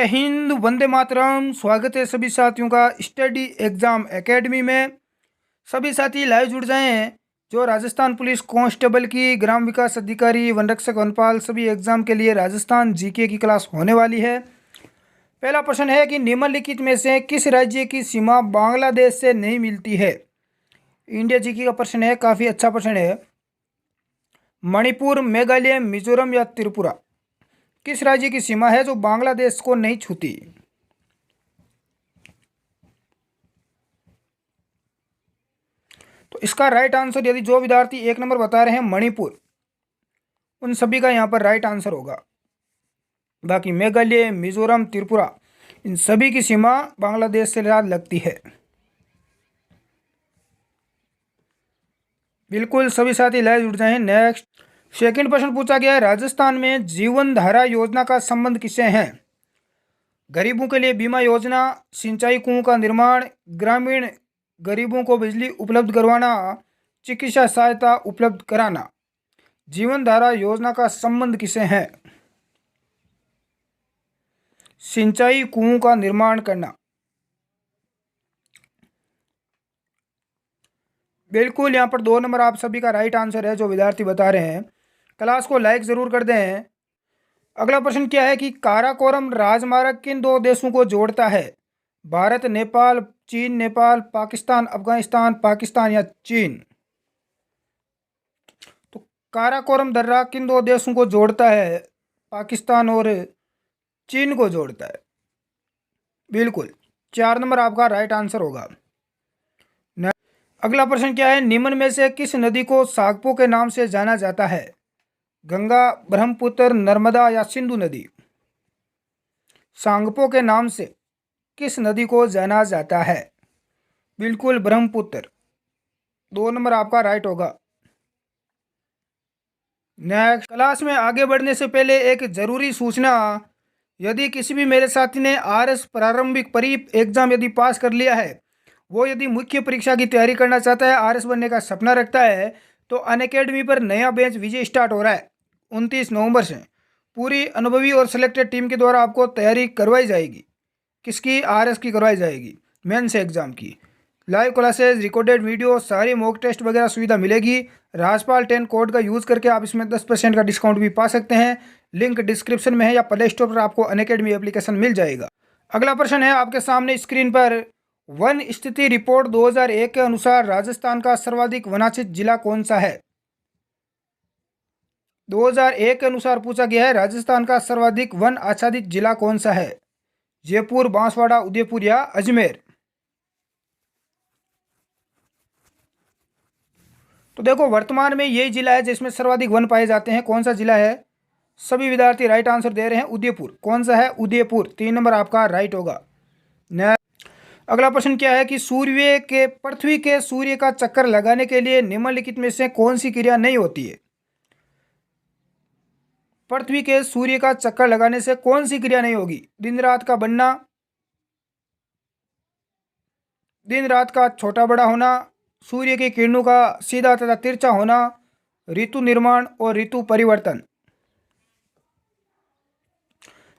हिंद, वंदे मातरम। स्वागत है सभी साथियों का स्टडी एग्जाम एकेडमी में। सभी साथी लाइव जुड़ जाएं। जो राजस्थान पुलिस कांस्टेबल की, ग्राम विकास अधिकारी, वन रक्षक, वनपाल सभी एग्जाम के लिए राजस्थान जीके की क्लास होने वाली है। पहला प्रश्न है कि निम्नलिखित में से किस राज्य की सीमा बांग्लादेश से नहीं मिलती है। इंडिया जीके का प्रश्न है, काफ़ी अच्छा प्रश्न है। मणिपुर, मेघालय, मिजोरम या त्रिपुरा, किस राज्य की सीमा है जो बांग्लादेश को नहीं छूती। तो इसका राइट आंसर, यदि जो विद्यार्थी एक नंबर बता रहे हैं मणिपुर, उन सभी का यहां पर राइट आंसर होगा। बाकी मेघालय, मिजोरम, त्रिपुरा, इन सभी की सीमा बांग्लादेश से लगती है। बिल्कुल, सभी साथी लाइव जुड़ जाएं। नेक्स्ट सेकंड प्रश्न पूछा गया है, राजस्थान में जीवन धारा योजना का संबंध किससे है। गरीबों के लिए बीमा योजना, सिंचाई कुओं का निर्माण, ग्रामीण गरीबों को बिजली उपलब्ध करवाना, चिकित्सा सहायता उपलब्ध कराना। जीवन धारा योजना का संबंध किससे है। सिंचाई कुओं का निर्माण करना। बिल्कुल, यहाँ पर 2 नंबर आप सभी का राइट आंसर है जो विद्यार्थी बता रहे हैं। क्लास को लाइक ज़रूर कर दें। अगला प्रश्न क्या है कि काराकोरम राजमार्ग किन 2 देशों को जोड़ता है। भारत, नेपाल, चीन, नेपाल, पाकिस्तान, अफगानिस्तान, पाकिस्तान या चीन। तो काराकोरम दर्रा किन 2 देशों को जोड़ता है। पाकिस्तान और चीन को जोड़ता है। बिल्कुल, 4 नंबर आपका राइट आंसर होगा। अगला प्रश्न क्या है, निम्न में से किस नदी को सागपो के नाम से जाना जाता है। गंगा, ब्रह्मपुत्र, नर्मदा या सिंधु नदी। सांगपो के नाम से किस नदी को जाना जाता है। बिल्कुल, ब्रह्मपुत्र। 2 नंबर आपका राइट होगा। नेक्स्ट, क्लास में आगे बढ़ने से पहले एक जरूरी सूचना, यदि किसी भी मेरे साथी ने आरएस प्रारंभिक परी एग्जाम यदि पास कर लिया है, वो यदि मुख्य परीक्षा की तैयारी करना चाहता है, आरएस बनने का सपना रखता है, तो अनअकैडमी पर नया बैच विजय स्टार्ट हो रहा है 29 नवंबर से। पूरी अनुभवी और सिलेक्टेड टीम के द्वारा आपको तैयारी करवाई जाएगी। किसकी? आरएस की करवाई जाएगी, मेंस एग्जाम की। लाइव क्लासेस, रिकॉर्डेड वीडियो, सारी मॉक टेस्ट वगैरह सुविधा मिलेगी। राजपाल 10 कोड का यूज़ करके आप इसमें 10% का डिस्काउंट भी पा सकते हैं। लिंक डिस्क्रिप्शन में है या प्ले स्टोर पर आपको अनअकैडमी एप्लीकेशन मिल जाएगा। अगला प्रश्न है आपके सामने स्क्रीन पर, वन स्थिति रिपोर्ट 2001 के अनुसार राजस्थान का सर्वाधिक वनाच्छित जिला कौन सा है। 2001 के अनुसार पूछा गया है, राजस्थान का सर्वाधिक वन आच्छादित जिला कौन सा है। जयपुर, बांसवाड़ा, उदयपुर या अजमेर। तो देखो, वर्तमान में यही जिला है जिसमें सर्वाधिक वन पाए जाते हैं। कौन सा जिला है? सभी विद्यार्थी राइट आंसर दे रहे हैं, उदयपुर। कौन सा है? उदयपुर। 3 नंबर आपका राइट होगा। अगला प्रश्न क्या है कि पृथ्वी के सूर्य का चक्कर लगाने के लिए निम्नलिखित में से कौन सी क्रिया नहीं होती है। पृथ्वी के सूर्य का चक्कर लगाने से कौन सी क्रिया नहीं होगी। दिन रात का बनना, दिन रात का छोटा बड़ा होना, सूर्य की किरणों का सीधा तथा तिरछा होना, ऋतु निर्माण और ऋतु परिवर्तन।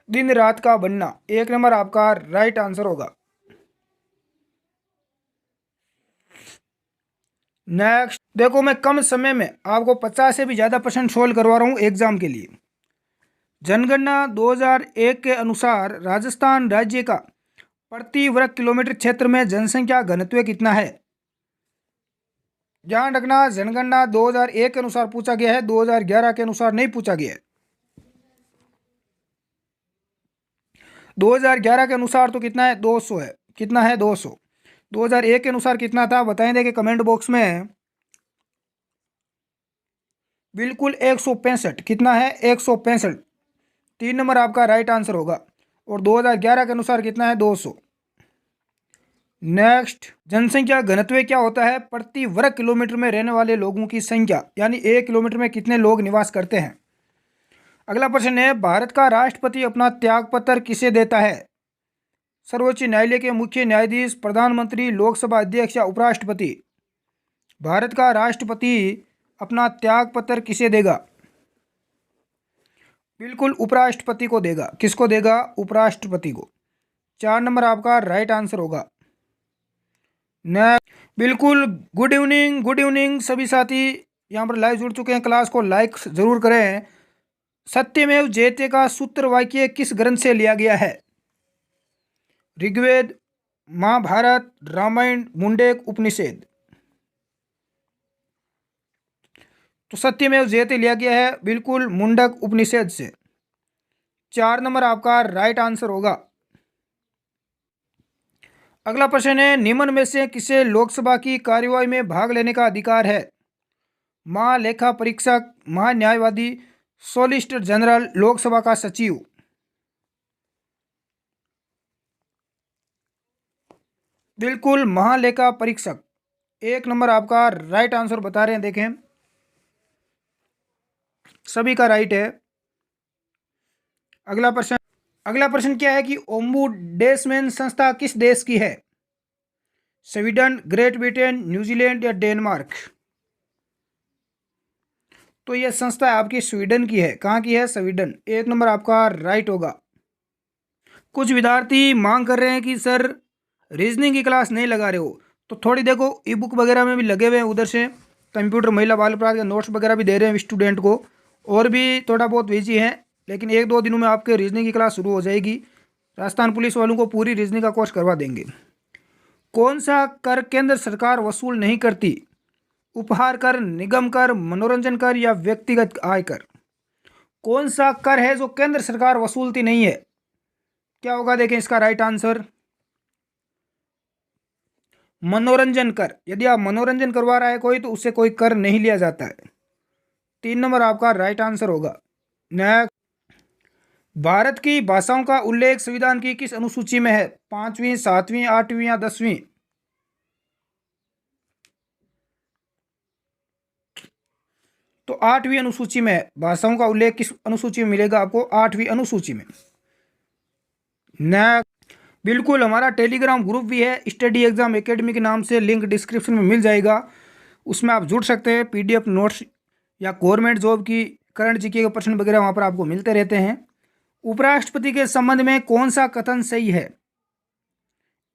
दिन रात का बनना 1 नंबर आपका राइट आंसर होगा। नेक्स्ट देखो, मैं कम समय में आपको 50 से भी ज़्यादा प्रश्न सोल्व करवा रहा हूँ एग्जाम के लिए। जनगणना 2001 के अनुसार राजस्थान राज्य का प्रति वर्ग किलोमीटर क्षेत्र में जनसंख्या घनत्व कितना है। ध्यान रखना, जनगणना 2001 के अनुसार पूछा गया है, 2011 के अनुसार नहीं पूछा गया है। 2011 के अनुसार तो कितना है? 200 है। कितना है? 200। 2001 के अनुसार कितना था बताएं, देंगे कमेंट बॉक्स में। बिल्कुल 165। कितना है? 165। 3 नंबर आपका राइट आंसर होगा। और 2011 के अनुसार कितना है? 200। नेक्स्ट, जनसंख्या घनत्व क्या होता है? प्रति वर्ग किलोमीटर में रहने वाले लोगों की संख्या, यानी 1 किलोमीटर में कितने लोग निवास करते हैं। अगला प्रश्न है, भारत का राष्ट्रपति अपना त्यागपत्र किसे देता है। सर्वोच्च न्यायालय के मुख्य न्यायाधीश, प्रधानमंत्री, लोकसभा अध्यक्ष या उपराष्ट्रपति। भारत का राष्ट्रपति अपना त्यागपत्र किसे देगा। बिल्कुल उपराष्ट्रपति को देगा। किसको देगा? उपराष्ट्रपति को। 4 नंबर आपका राइट आंसर होगा। नेक्स्ट, बिल्कुल गुड इवनिंग सभी साथी यहाँ पर लाइव जुड़ चुके हैं। क्लास को लाइक जरूर करें। सत्यमेव जयते का सूत्र वाक्य किस ग्रंथ से लिया गया है? ऋग्वेद, महाभारत, रामायण, मुंडक उपनिषद। तो सत्यमेव जयते लिया गया है बिल्कुल मुंडक उपनिषद से। 4 नंबर आपका राइट आंसर होगा। अगला प्रश्न है, निम्न में से किसे लोकसभा की कार्यवाही में भाग लेने का अधिकार है? महालेखा परीक्षक, महान्यायवादी, सॉलिसिटर जनरल, लोकसभा का सचिव। बिल्कुल महालेखा परीक्षक। 1 नंबर आपका राइट आंसर बता रहे हैं। देखें सभी का राइट है। अगला प्रश्न क्या है कि ओम्बुड्समैन संस्था किस देश की है? स्वीडन, ग्रेट ब्रिटेन, न्यूजीलैंड या डेनमार्क। तो यह संस्था आपकी स्वीडन की है। कहाँ की है? स्वीडन। 1 नंबर आपका राइट होगा। कुछ विद्यार्थी मांग कर रहे हैं कि सर रीजनिंग की क्लास नहीं लगा रहे हो, तो थोड़ी देखो ई बुक वगैरह में भी लगे हुए हैं। उधर से कंप्यूटर महिला बाल अपराध के नोट्स वगैरह भी दे रहे हैं स्टूडेंट को, और भी थोड़ा बहुत बिजी हैं। लेकिन 1-2 दिनों में आपके रीजनिंग की क्लास शुरू हो जाएगी। राजस्थान पुलिस वालों को पूरी रीजनिंग का कोर्स करवा देंगे। कौन सा कर केंद्र सरकार वसूल नहीं करती? उपहार कर, निगम कर, मनोरंजन कर या व्यक्तिगत आय कर। कौन सा कर है जो केंद्र सरकार वसूलती नहीं है? क्या होगा? देखें इसका राइट आंसर मनोरंजन कर। यदि आप मनोरंजन करवा रहा है कोई, तो उससे कोई कर नहीं लिया जाता है। 3 नंबर आपका राइट आंसर होगा। नेक्स्ट, भारत की भाषाओं का उल्लेख संविधान की किस अनुसूची में है? 5वीं, 7वीं, 8वीं या 10वीं। तो 8वीं अनुसूची में है। भाषाओं का उल्लेख किस अनुसूची में मिलेगा आपको? 8वीं अनुसूची में। नेक्स्ट, बिल्कुल हमारा टेलीग्राम ग्रुप भी है स्टडी एग्जाम एकेडमी के नाम से, लिंक डिस्क्रिप्शन में मिल जाएगा। उसमें आप जुड़ सकते हैं। पीडीएफ नोट्स या गवर्नमेंट जॉब की करंट जीके के प्रश्न वगैरह वहाँ पर आपको मिलते रहते हैं। उपराष्ट्रपति के संबंध में कौन सा कथन सही है?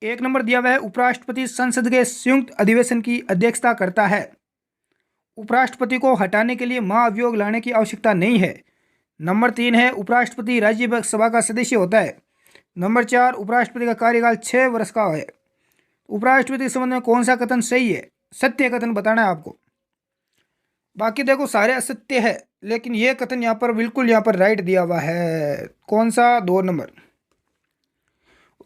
1 नंबर दिया हुआ है, उपराष्ट्रपति संसद के संयुक्त अधिवेशन की अध्यक्षता करता है। उपराष्ट्रपति को हटाने के लिए महाअभियोग लाने की आवश्यकता नहीं है। नंबर 3 है, उपराष्ट्रपति राज्यसभा का सदस्य होता है। नंबर 4, उपराष्ट्रपति का कार्यकाल 6 वर्ष का है। उपराष्ट्रपति के संबंध में कौन सा कथन सही है? सत्य कथन बताना है आपको। बाकी देखो सारे असत्य है, लेकिन ये कथन यहाँ पर बिल्कुल यहाँ पर राइट दिया हुआ है। कौन सा? 2 नंबर।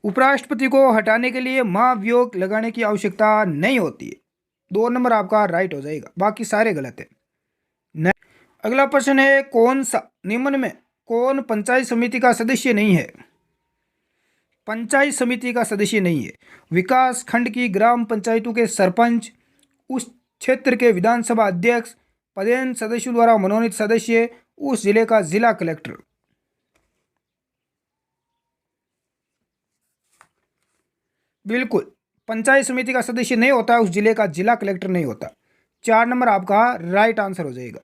उपराष्ट्रपति को हटाने के लिए महाभियोग लगाने की आवश्यकता नहीं होती है। 2 नंबर आपका राइट हो जाएगा, बाकी सारे गलत है। अगला प्रश्न है, कौन सा निम्न में कौन पंचायत समिति का सदस्य नहीं है? पंचायत समिति का सदस्य नहीं है विकास खंड की ग्राम पंचायतों के सरपंच, उस क्षेत्र के विधानसभा अध्यक्ष, पदेन सदस्यों द्वारा मनोनीत सदस्य, उस जिले का जिला कलेक्टर। बिल्कुल पंचायत समिति का सदस्य नहीं होता, उस जिले का जिला कलेक्टर नहीं होता। 4 नंबर आपका राइट आंसर हो जाएगा।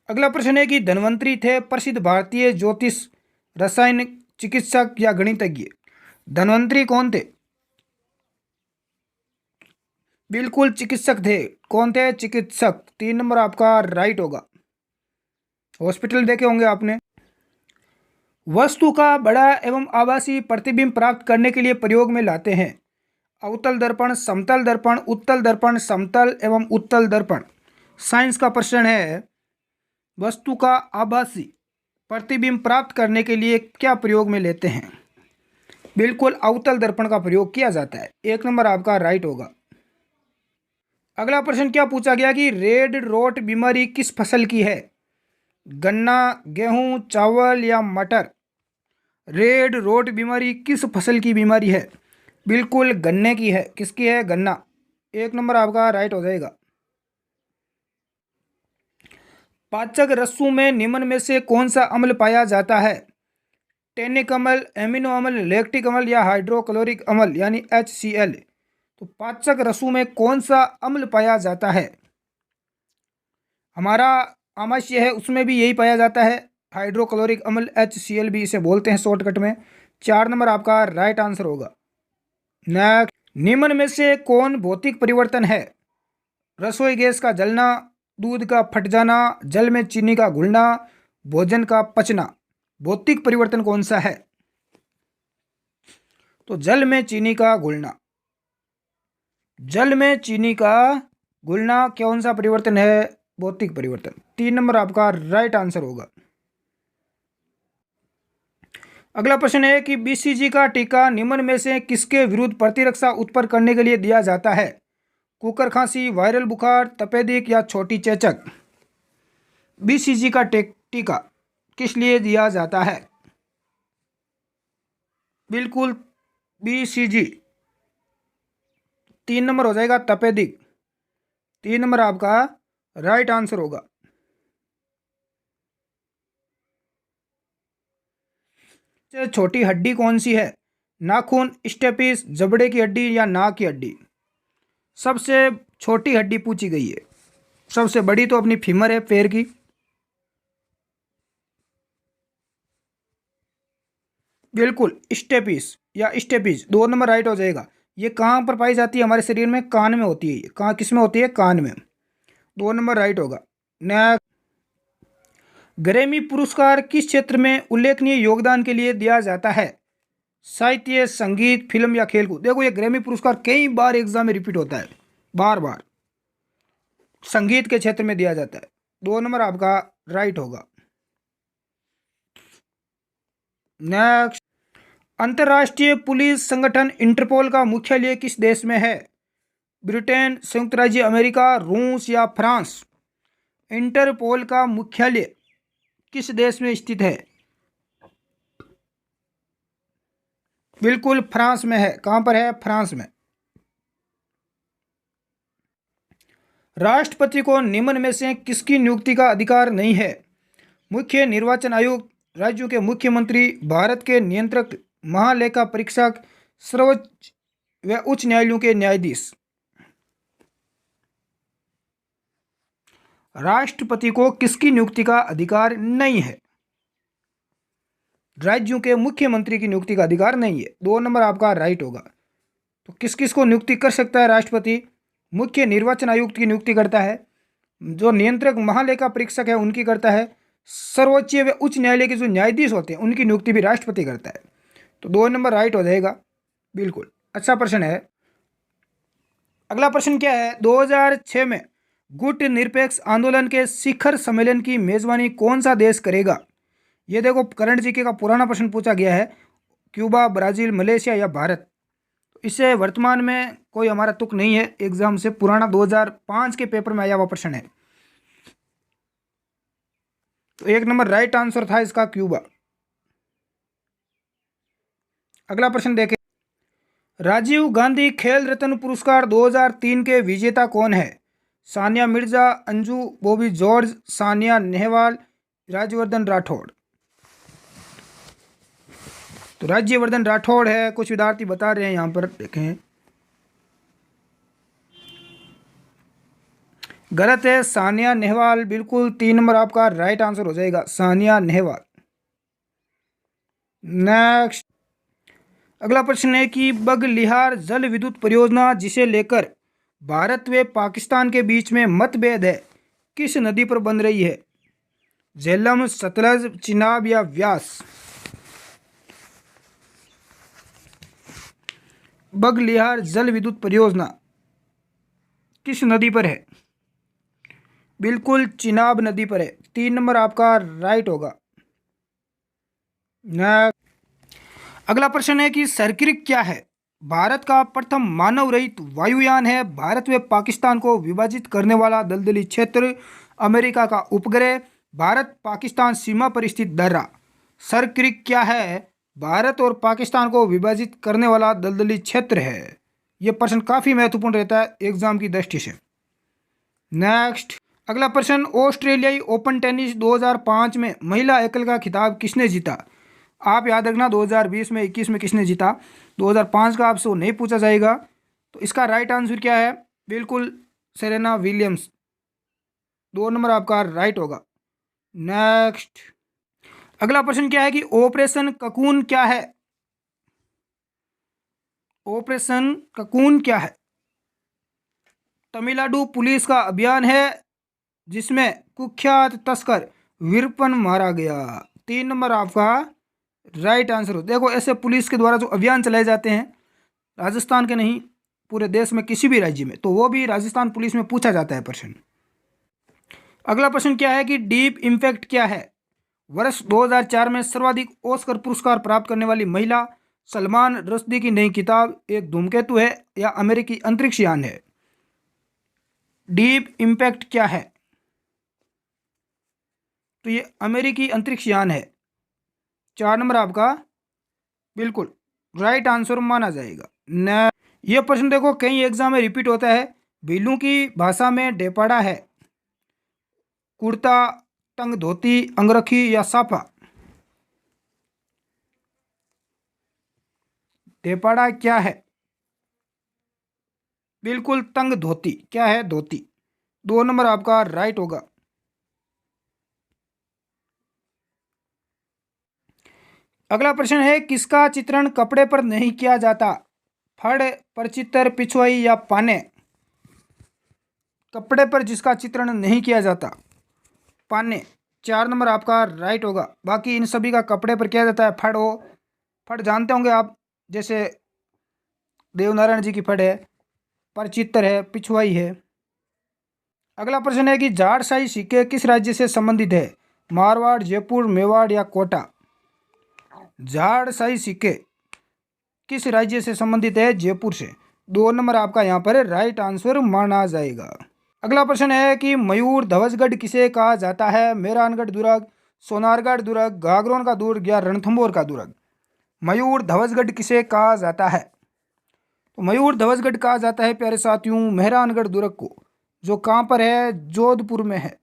अगला प्रश्न है कि धन्वंतरी थे प्रसिद्ध भारतीय ज्योतिष, रसायन चिकित्सक या गणितज्ञ। धन्वंतरी कौन थे? बिल्कुल चिकित्सक थे। कौन थे? चिकित्सक। 3 नंबर आपका राइट होगा। हॉस्पिटल देखे होंगे आपने। वस्तु का बड़ा एवं आभासी प्रतिबिंब प्राप्त करने के लिए प्रयोग में लाते हैं। अवतल दर्पण, समतल दर्पण, उत्तल दर्पण, समतल एवं उत्तल दर्पण। साइंस का प्रश्न है, वस्तु का आभासी प्रतिबिंब प्राप्त करने के लिए क्या प्रयोग में लेते हैं? बिल्कुल अवतल दर्पण का प्रयोग किया जाता है। 1 नंबर आपका राइट होगा। अगला प्रश्न क्या पूछा गया कि रेड रोट बीमारी किस फसल की है? गन्ना, गेहूं, चावल या मटर। रेड रोट बीमारी किस फसल की बीमारी है? बिल्कुल गन्ने की है। किसकी है? गन्ना। 1 नंबर आपका राइट हो जाएगा। पाचक रस्सों में निम्न में से कौन सा अम्ल पाया जाता है? टेनिक अम्ल, एमिनो अम्ल, लैक्टिक अम्ल या हाइड्रोक्लोरिक अम्ल यानी HCl। तो पाचक रस्सों में कौन सा अम्ल पाया जाता है? हमारा आमाशय है उसमें भी यही पाया जाता है, हाइड्रोक्लोरिक अम्ल HCl भी इसे बोलते हैं शॉर्टकट में। 4 नंबर आपका राइट आंसर होगा। नेक्स्ट, निम्न में से कौन भौतिक परिवर्तन है? रसोई गैस का जलना, दूध का फट जाना, जल में चीनी का घुलना, भोजन का पचना। भौतिक परिवर्तन कौन सा है? तो जल में चीनी का घुलना। जल में चीनी का घुलना कौन सा परिवर्तन है? भौतिक परिवर्तन। 3 नंबर आपका राइट आंसर होगा। अगला प्रश्न है कि BCG का टीका निम्न में से किसके विरुद्ध प्रतिरक्षा उत्पन्न करने के लिए दिया जाता है? कुकर खांसी, वायरल बुखार, तपेदिक या छोटी चेचक। BCG का टीका किस लिए दिया जाता है? बिल्कुल BCG। 3 नंबर हो जाएगा तपेदिक। 3 नंबर आपका राइट आंसर होगा। छोटी हड्डी कौन सी है? नाखून, स्टेपिस, जबड़े की हड्डी या नाक की हड्डी। सबसे छोटी हड्डी पूछी गई है। सबसे बड़ी तो अपनी फीमर है पैर की। बिल्कुल स्टेपिस या स्टेपिस। 2 नंबर राइट हो जाएगा। ये कहाँ पर पाई जाती है? हमारे शरीर में कान में होती है। ये कहाँ, किस में होती है? कान में। 2 नंबर राइट होगा। नेक्स्ट, ग्रैमी पुरस्कार किस क्षेत्र में उल्लेखनीय योगदान के लिए दिया जाता है? साहित्य, संगीत, फिल्म या खेलकूद। देखो ये ग्रैमी पुरस्कार कई बार एग्जाम में रिपीट होता है, बार बार। संगीत के क्षेत्र में दिया जाता है। 2 नंबर आपका राइट होगा। नेक्स्ट, अंतर्राष्ट्रीय पुलिस संगठन इंटरपोल का मुख्यालय किस देश में है? ब्रिटेन, संयुक्त राज्य अमेरिका, रूस या फ्रांस। इंटरपोल का मुख्यालय किस देश में स्थित है? बिल्कुल फ्रांस में है। कहां पर है? फ्रांस में। राष्ट्रपति को निम्न में से किसकी नियुक्ति का अधिकार नहीं है? मुख्य निर्वाचन आयुक्त, राज्यों के मुख्यमंत्री, भारत के नियंत्रक, महालेखा परीक्षक, सर्वोच्च व उच्च न्यायालयों के न्यायाधीश। राष्ट्रपति को किसकी नियुक्ति का अधिकार नहीं है? राज्यों के मुख्यमंत्री की नियुक्ति का अधिकार नहीं है। 2 नंबर आपका राइट होगा। तो किस किस को नियुक्ति कर सकता है राष्ट्रपति? मुख्य निर्वाचन आयुक्त की नियुक्ति करता है, जो नियंत्रक महालेखा परीक्षक है उनकी करता है, सर्वोच्च व उच्च न्यायालय के जो न्यायाधीश होते हैं उनकी नियुक्ति भी राष्ट्रपति करता है। तो 2 नंबर राइट हो जाएगा। बिल्कुल अच्छा प्रश्न है। अगला प्रश्न क्या है? 2006 में गुट निरपेक्ष आंदोलन के शिखर सम्मेलन की मेजबानी कौन सा देश करेगा? ये देखो करंट जीके का पुराना प्रश्न पूछा गया है। क्यूबा, ब्राजील, मलेशिया या भारत। इससे वर्तमान में कोई हमारा तुक नहीं है, एग्जाम से पुराना 2005 के पेपर में आया हुआ प्रश्न है। तो 1 नंबर राइट आंसर था इसका क्यूबा। अगला प्रश्न देखें। राजीव गांधी खेल रत्न पुरस्कार 2003 के विजेता कौन है? सानिया मिर्जा, अंजू बॉबी जॉर्ज, सानिया नेहवाल, राज्यवर्धन राठौड़। तो राज्यवर्धन राठौड़ है, कुछ विद्यार्थी बता रहे हैं यहाँ पर, देखें गलत है, सानिया नेहवाल। बिल्कुल 3 नंबर आपका राइट आंसर हो जाएगा, सानिया नेहवाल। नेक्स्ट, अगला प्रश्न है कि बगलिहार जल विद्युत परियोजना जिसे लेकर भारत व पाकिस्तान के बीच में मतभेद है, किस नदी पर बन रही है? झेलम, सतलज, चिनाब या व्यास। बगलिहार जल विद्युत परियोजना किस नदी पर है? बिल्कुल चिनाब नदी पर है। 3 नंबर आपका राइट होगा। अगला प्रश्न है कि सर्किरिक क्या है? भारत का प्रथम मानव रहित वायुयान है, भारत व पाकिस्तान को विभाजित करने वाला दलदली क्षेत्र, अमेरिका का उपग्रह, भारत पाकिस्तान सीमा पर स्थित दर्रा। सर्किरिक क्या है? भारत और पाकिस्तान को विभाजित करने वाला दलदली क्षेत्र है। यह प्रश्न काफ़ी महत्वपूर्ण रहता है एग्जाम की दृष्टि से। नेक्स्ट, अगला प्रश्न, ऑस्ट्रेलियाई ओपन टेनिस 2005 में महिला एकल का खिताब किसने जीता? आप याद रखना 2020 में 21 में किसने जीता, 2005 का आपसे नहीं पूछा जाएगा। तो इसका राइट आंसर क्या है? बिल्कुल सेरेना विलियम्स। 2 नंबर आपका राइट होगा। नेक्स्ट, अगला प्रश्न क्या है कि ऑपरेशन ककून क्या है? ऑपरेशन ककून क्या है? तमिलनाडु पुलिस का अभियान है जिसमें कुख्यात तस्कर वीरपन मारा गया। 3 नंबर आपका राइट आंसर हो। देखो ऐसे पुलिस के द्वारा जो अभियान चलाए जाते हैं, राजस्थान के नहीं पूरे देश में किसी भी राज्य में, तो वो भी राजस्थान पुलिस में पूछा जाता है प्रश्न। अगला प्रश्न क्या है कि डीप इम्पैक्ट क्या है? वर्ष 2004 में सर्वाधिक ऑस्कर पुरस्कार प्राप्त करने वाली महिला सलमान रश्दी की नई किताब एक धूमकेतु है या अमेरिकी अंतरिक्ष यान है? डीप इम्पैक्ट क्या है? तो ये अमेरिकी अंतरिक्ष यान है। 4 नंबर आपका बिल्कुल राइट आंसर माना जाएगा। न ये प्रश्न देखो कई एग्जाम में रिपीट होता है। भीलू की भाषा में डेपाड़ा है कुर्ता, तंग धोती, अंगरखी या साफा? डेपाड़ा क्या है? बिल्कुल तंग धोती। क्या है? धोती। 2 नंबर आपका राइट होगा। अगला प्रश्न है किसका चित्रण कपड़े पर नहीं किया जाता? फड़, परचित्र, पिछवाई या पाने? कपड़े पर जिसका चित्रण नहीं किया जाता, पाने। 4 नंबर आपका राइट होगा। बाकी इन सभी का कपड़े पर किया जाता है। फड़ हो, फड़ जानते होंगे आप, जैसे देवनारायण जी की फड़ है, परचित्र है, पिछवाई है। अगला प्रश्न है कि जाड़शाही सिक्के किस राज्य से संबंधित है? मारवाड़, जयपुर, मेवाड़ या कोटा? जाड़शाही सिक्के किस राज्य से संबंधित है? जयपुर से। 2 नंबर आपका यहाँ पर राइट आंसर माना जाएगा। अगला प्रश्न है कि मयूर ध्वजगढ़ किसे कहा जाता है? मेहरानगढ़ दुर्ग, सोनारगढ़ दुर्ग, गागरोन का दुर्ग या रणथंभौर का दुर्ग? मयूर ध्वजगढ़ किसे कहा जाता है? तो मयूर ध्वजगढ़ कहा जाता है प्यारे साथियों मेहरानगढ़ दुर्ग को, जो कहाँ पर है? जोधपुर में है,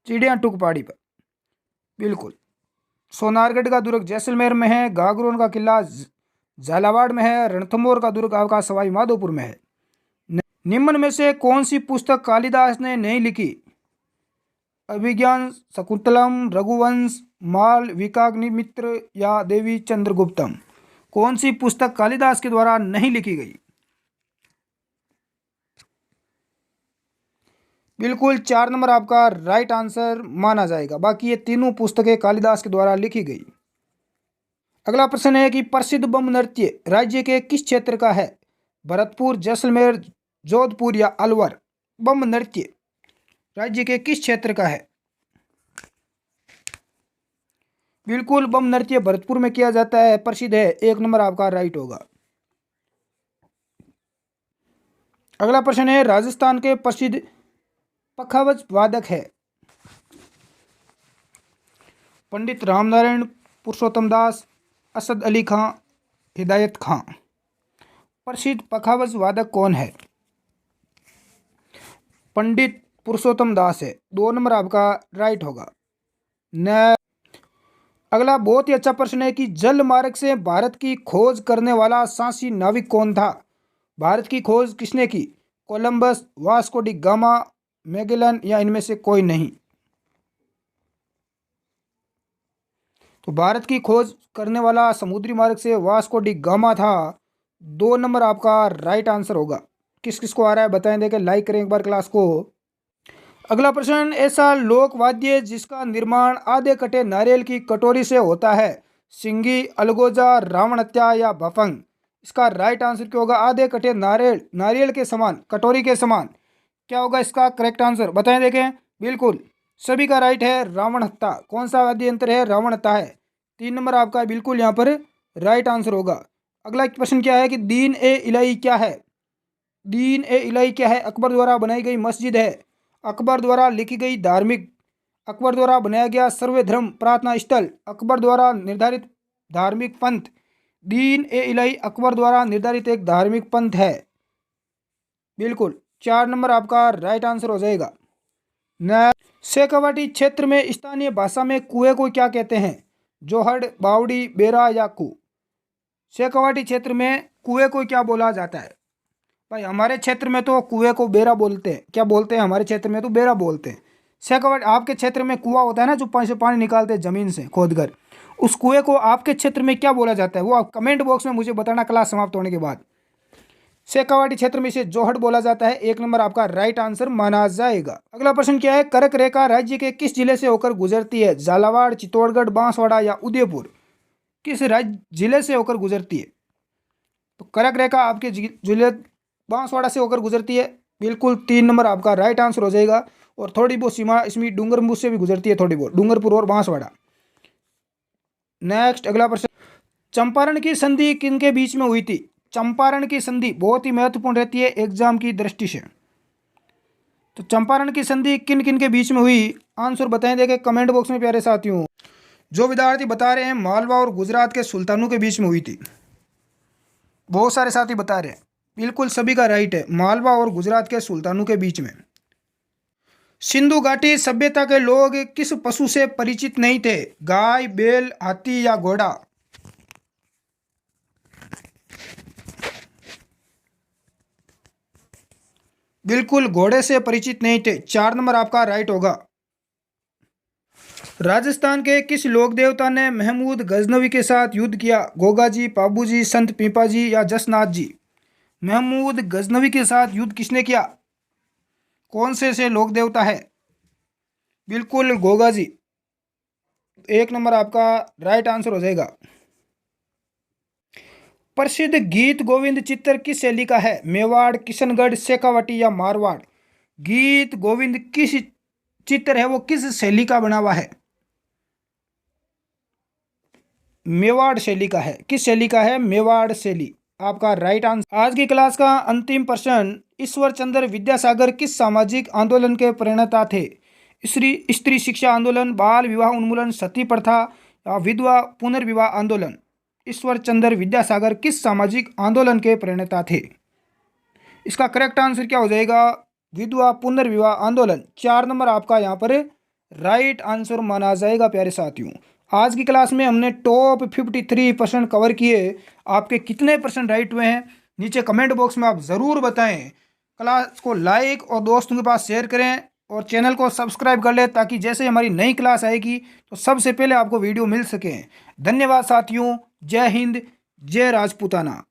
चिड़िया टूक पहाड़ी पर। बिल्कुल। सोनारगढ़ का दुर्ग जैसलमेर में है, गागरोन का किला झालावाड़ में है, रणथंभौर का दुर्ग आपका सवाई माधोपुर में है। निम्न में से कौन सी पुस्तक कालिदास ने नहीं लिखी? अभिज्ञान शकुंतलम, रघुवंश, मालविकाग्निमित्र या देवी चंद्रगुप्तम? कौन सी पुस्तक कालिदास के द्वारा नहीं लिखी गई? बिल्कुल 4 नंबर आपका राइट आंसर माना जाएगा। बाकी ये तीनों पुस्तकें कालिदास के द्वारा लिखी गई। अगला प्रश्न है कि प्रसिद्ध बम नृत्य राज्य के किस क्षेत्र का है? भरतपुर, जैसलमेर, जोधपुर या अलवर? बम नृत्य राज्य के किस क्षेत्र का है? बिल्कुल बम नृत्य भरतपुर में किया जाता है, प्रसिद्ध है। 1 नंबर आपका राइट होगा। अगला प्रश्न है राजस्थान के प्रसिद्ध पखावज वादक है? पंडित रामनारायण, पुरुषोत्तम दास, असद अली खां, हिदायत खां? प्रसिद्ध पखावज वादक कौन है? पंडित पुरुषोत्तम दास है। 2 नंबर आपका राइट होगा। न अगला बहुत ही अच्छा प्रश्न है कि जल मार्ग से भारत की खोज करने वाला सांसी नाविक कौन था? भारत की खोज किसने की? Columbus, Vasco D gamma, Magellan या इनमें से कोई नहीं? तो भारत की खोज करने वाला समुद्री मार्ग से वास्को डी गामा था। 2 नंबर आपका राइट आंसर होगा। किस किस को आ रहा है बताएं, देखें, लाइक करें एक बार क्लास को। अगला प्रश्न, ऐसा लोक वाद्य जिसका निर्माण आधे कटे नारियल की कटोरी से होता है? सिंगी, अलगोजा, रावण हत्या या भफंग? इसका राइट आंसर क्या होगा? आधे कटे नारियल, नारियल के समान, कटोरी के समान। क्या होगा इसका करेक्ट आंसर बताएं, देखें। बिल्कुल सभी का राइट है, रावण हत्ता। कौन सा वाद्य यंत्र है? रावण हत्ता है। 3 नंबर आपका बिल्कुल यहाँ पर राइट आंसर होगा। अगला प्रश्न क्या है कि दीन ए इलाही क्या है? दीन ए इलाही क्या है? अकबर द्वारा बनाई गई मस्जिद है, अकबर द्वारा लिखी गई धार्मिक, अकबर द्वारा बनाया गया सर्वधर्म प्रार्थना स्थल, अकबर द्वारा निर्धारित धार्मिक पंथ? दीन ए इलाही अकबर द्वारा निर्धारित एक धार्मिक पंथ है। बिल्कुल 4 नंबर आपका राइट आंसर हो जाएगा। न शेखावाटी क्षेत्र में स्थानीय भाषा में कुएं को क्या कहते हैं? जोहड़, बावड़ी, बेरा या कू? शेखावाटी क्षेत्र में कुएं को क्या बोला जाता है? भाई हमारे क्षेत्र में तो कुएं को बेरा बोलते हैं। क्या बोलते हैं? हमारे क्षेत्र में तो बेरा बोलते हैं। शेखावाटी, आपके क्षेत्र में कुआं होता है ना, जो पानी से पानी निकालते हैं जमीन से खोदकर, उस कुएं को आपके क्षेत्र में क्या बोला जाता है, वो आप कमेंट बॉक्स में मुझे बताना क्लास समाप्त होने के बाद। शेखावाटी क्षेत्र में इसे जोहड़ बोला जाता है। 1 नंबर आपका राइट आंसर माना जाएगा। अगला प्रश्न क्या है, कर्क रेखा राज्य के किस जिले से होकर गुजरती है? झालावाड़, चित्तौड़गढ़, बांसवाड़ा या उदयपुर? किस राज्य जिले से होकर गुजरती है? तो कर्क रेखा आपके जिले बांसवाड़ा से होकर गुजरती है। बिल्कुल 3 नंबर आपका राइट आंसर हो जाएगा। और थोड़ी बहुत सीमा इसमें डूंगरपुर से भी गुजरती है, थोड़ी बहुत डूंगरपुर और बांसवाड़ा। नेक्स्ट अगला प्रश्न, चंपारण की संधि किन के बीच में हुई थी? चंपारण की संधि बहुत ही महत्वपूर्ण रहती है एग्जाम की दृष्टि से। तो चंपारण की संधि किन किन के बीच में हुई? आंसर बताएं देखे कमेंट बॉक्स में प्यारे साथियों। जो विद्यार्थी बता रहे हैं मालवा और गुजरात के सुल्तानों के बीच में हुई थी। बहुत सारे साथी बता रहे हैं, बिल्कुल सभी का राइट है, मालवा और गुजरात के सुल्तानों के बीच में। सिंधु घाटी सभ्यता के लोग किस पशु से परिचित नहीं थे? गाय, बैल, हाथी या घोड़ा? बिल्कुल घोड़े से परिचित नहीं थे। 4 नंबर आपका राइट होगा। राजस्थान के किस लोक देवता ने महमूद गजनवी के साथ युद्ध किया? गोगा जी, पाबू जी, संत पीपा जी या जसनाथ जी? महमूद गजनवी के साथ युद्ध किसने किया? कौन से लोक देवता है? बिल्कुल गोगा जी। 1 नंबर आपका राइट आंसर हो जाएगा। प्रसिद्ध गीत गोविंद चित्र किस शैली का है? मेवाड़, किशनगढ़, शेखावाटी या मारवाड़? गीत गोविंद किस चित्र है, वो किस शैली का बना हुआ है? मेवाड़ शैली का है। किस शैली का है? मेवाड़ शैली आपका राइट आंसर। आज की क्लास का अंतिम प्रश्न, ईश्वर चंद्र विद्यासागर किस सामाजिक आंदोलन के प्रणेता थे? स्त्री शिक्षा आंदोलन, बाल विवाह उन्मूलन, सती प्रथा या विधवा पुनर्विवाह आंदोलन? ईश्वर चंद्र विद्यासागर किस सामाजिक आंदोलन के प्रणेता थे? इसका करेक्ट आंसर क्या हो जाएगा? विधवा पुनर्विवाह आंदोलन। 4 नंबर आपका यहाँ पर राइट आंसर माना जाएगा। प्यारे साथियों, आज की क्लास में हमने टॉप 53% कवर किए। आपके कितने परसेंट राइट हुए हैं नीचे कमेंट बॉक्स में आप ज़रूर बताएं। क्लास को लाइक और दोस्तों के पास शेयर करें और चैनल को सब्सक्राइब कर लें, ताकि जैसे हमारी नई क्लास आएगी तो सबसे पहले आपको वीडियो मिल सके। धन्यवाद साथियों। जय हिंद, जय राजपूताना।